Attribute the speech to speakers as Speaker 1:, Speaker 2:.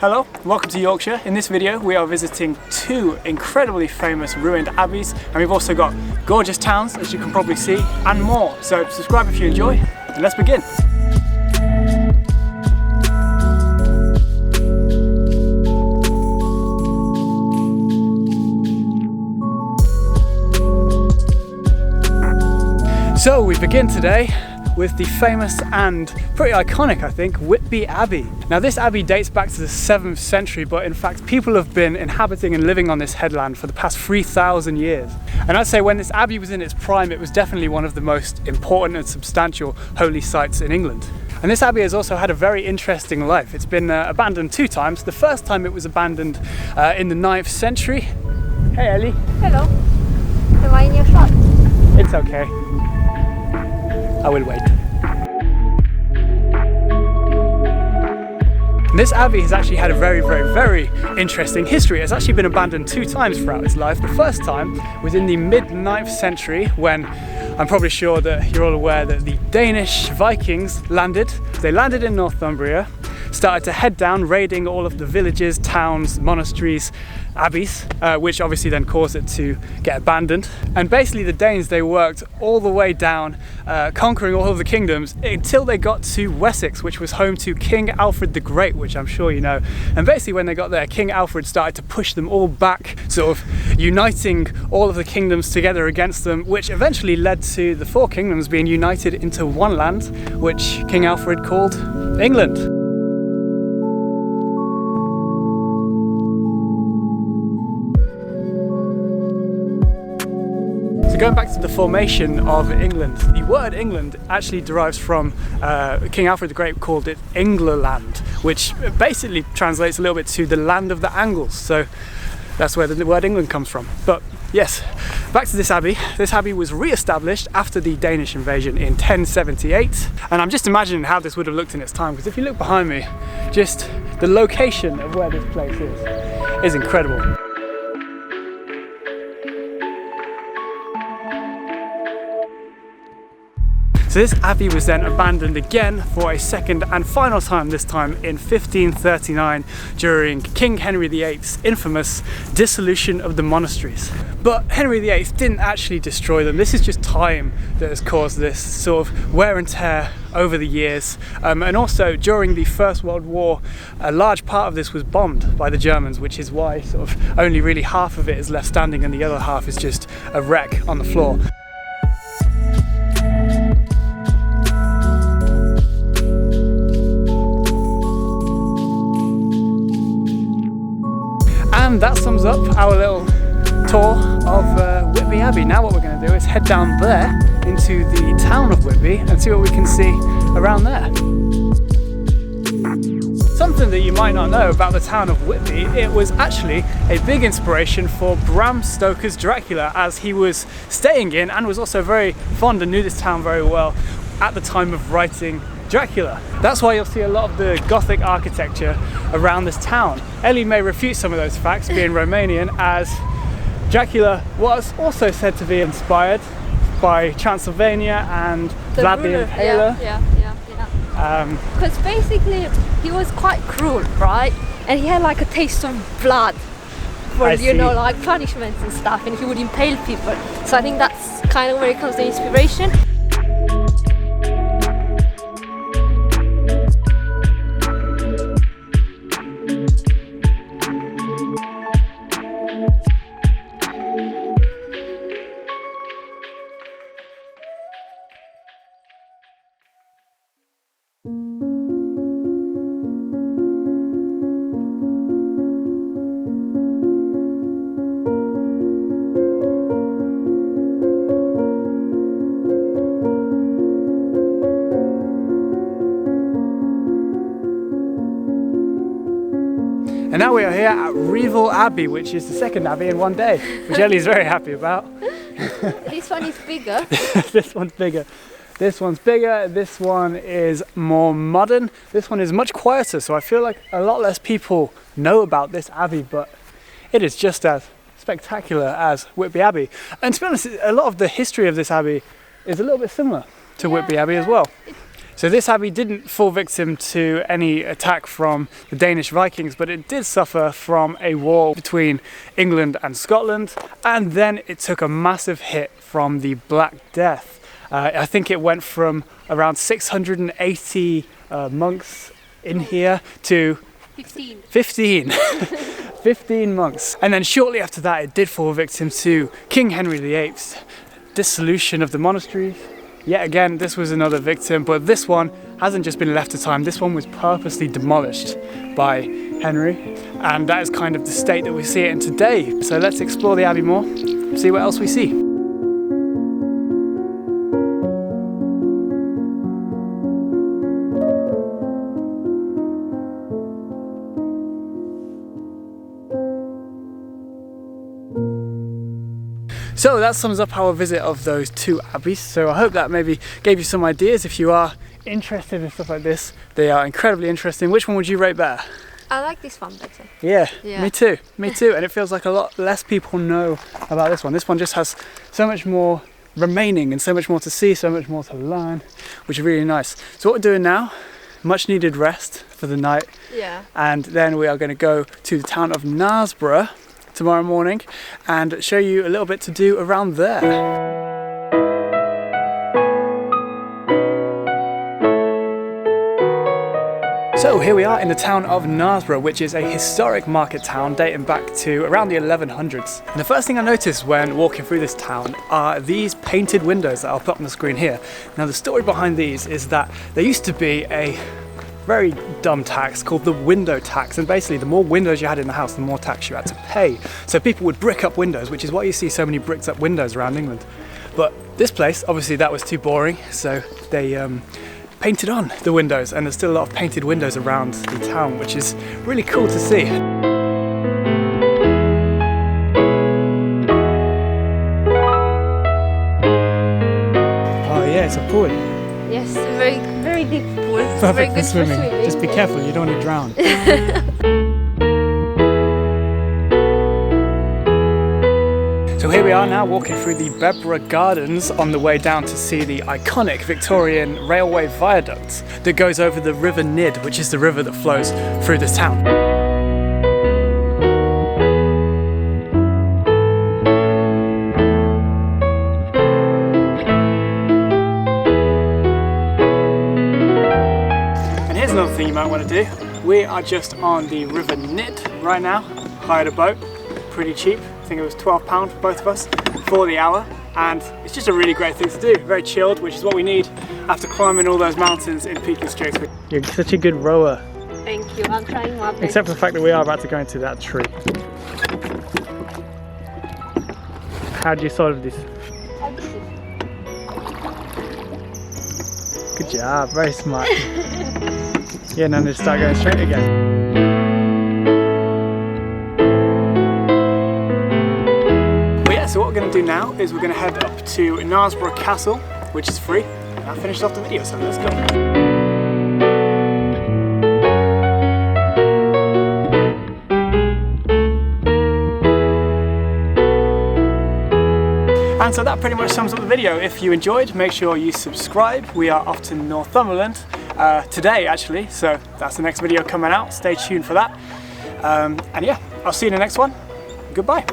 Speaker 1: Hello, welcome to Yorkshire. In this video we are visiting two incredibly famous ruined abbeys, and we've also got gorgeous towns, as you can probably see, and more. So subscribe if you enjoy, and let's begin. So we begin today with the famous and pretty iconic, I think, Whitby Abbey. Now this abbey dates back to the 7th century, but in fact people have been inhabiting and living on this headland for the past 3,000 years. And I'd say when this abbey was in its prime, it was definitely one of the most important and substantial holy sites in England. And this abbey has also had a very interesting life. It's been abandoned 2 times. The first time it was abandoned in the 9th century. Hey Ellie. Hello.
Speaker 2: Am I in your shot?
Speaker 1: It's okay. I will wait. This abbey has actually had a very interesting history. It's actually been abandoned 2 times throughout its life. The first time was in the mid-9th century when I'm probably sure that you're all aware that the Danish Vikings landed. They landed in Northumbria, started to head down, raiding all of the villages, towns, monasteries, abbeys, which obviously then caused it to get abandoned. And basically the Danes, they worked all the way down, conquering all of the kingdoms until they got to Wessex, which was home to King Alfred the Great, which I'm sure you know. And basically when they got there, King Alfred started to push them all back, sort of uniting all of the kingdoms together against them, which eventually led to the 4 kingdoms being united into one land, which King Alfred called England. So going back to the formation of England, the word England actually derives from King Alfred the Great called it Englerland, which basically translates a little bit to the land of the Angles. So that's where the word England comes from. But yes, back to this abbey. This abbey was re-established after the Danish invasion in 1078. And I'm just imagining how this would have looked in its time, because if you look behind me, just the location of where this place is incredible. So this abbey was then abandoned again for a second and final time, this time in 1539 during King Henry VIII's infamous dissolution of the monasteries. But Henry VIII didn't actually destroy them. This is just time that has caused this sort of wear and tear over the years. And also during the First World War, a large part of this was bombed by the Germans, which is why sort of only really half of it is left standing and the other half is just a wreck on the floor. And that sums up our little tour of Whitby Abbey. Now what we're going to do is head down there into the town of Whitby and see what we can see around there. Something that you might not know about the town of Whitby, it was actually a big inspiration for Bram Stoker's Dracula, as he was staying in and was also very fond and knew this town very well at the time of writing Dracula. That's why you'll see a lot of the Gothic architecture around this town. Ellie may refute some of those facts, being Romanian, as Dracula was also said to be inspired by Transylvania and Vlad the Impaler.
Speaker 2: Yeah. Because basically he was quite cruel, right? And he had like a taste of blood for, you know, like punishments and stuff, and he would impale people. So I think that's kind of where it comes to inspiration.
Speaker 1: And now we are here at Rievaulx Abbey, which is the 2nd abbey in one day, which Ellie's very happy about.
Speaker 2: This one is bigger.
Speaker 1: This one's bigger. This one's bigger, this one is more modern, this one is much quieter, so I feel like a lot less people know about this abbey, but it is just as spectacular as Whitby Abbey. And to be honest, a lot of the history of this abbey is a little bit similar to Whitby Abbey as well. So this abbey didn't fall victim to any attack from the Danish Vikings, but it did suffer from a war between England and Scotland, and then it took a massive hit from the Black Death. I think it went from around 680 monks in here to 15 monks. And then shortly after that it did fall victim to King Henry VIII's dissolution of the monasteries. Yet again, this was another victim, but this one hasn't just been left to time. This one was purposely demolished by Henry, and that is kind of the state that we see it in today. So let's explore the abbey more, see what else we see. So that sums up our visit of those two abbeys. So I hope that maybe gave you some ideas if you are interested in stuff like this. They are incredibly interesting. Which one would you rate better?
Speaker 2: I like this one better.
Speaker 1: Yeah, me too. And it feels like a lot less people know about this one. This one just has so much more remaining and so much more to see, so much more to learn, which is really nice. So what we're doing now, much needed rest for the night.
Speaker 2: Yeah. And
Speaker 1: then we are going to go to the town of Knaresborough tomorrow morning and show you a little bit to do around there. So here we are in the town of Knaresborough, which is a historic market town dating back to around the 1100s. And the first thing I noticed when walking through this town are these painted windows that I'll put on the screen here. Now the story behind these is that there used to be a very dumb tax called the window tax, and basically the more windows you had in the house, the more tax you had to pay. So people would brick up windows, which is why you see so many bricked up windows around England. But this place, obviously that was too boring, so they painted on the windows, and there's still a lot of painted windows around the town, which is really cool to see. Oh yeah, it's a pool.
Speaker 2: yes, very deep pool.
Speaker 1: Perfect
Speaker 2: very
Speaker 1: for
Speaker 2: good
Speaker 1: swimming.
Speaker 2: for swimming.
Speaker 1: Just be careful, you don't want to drown. So here we are now walking through the Rievaulx Gardens on the way down to see the iconic Victorian railway viaduct that goes over the River Nid, which is the river that flows through this town. And here's another thing you might want to do. We are just on the River Nid right now. Hired a boat, pretty cheap. I think it was £12 for both of us for the hour, and it's just a really great thing to do. Very chilled, which is what we need after climbing all those mountains in Picturesque. You're such a good rower.
Speaker 2: Thank you, I'm trying my best.
Speaker 1: Except for the fact that we are about to go into that tree. How do you solve this? Good job, very smart. Yeah, now just start going straight again. So what we're going to do now is we're going to head up to Knaresborough Castle, which is free, and I've finished off the video, so let's go. And so that pretty much sums up the video. If you enjoyed, make sure you subscribe. We are off to Northumberland today actually, so that's the next video coming out. Stay tuned for that. And yeah, I'll see you in the next one. Goodbye.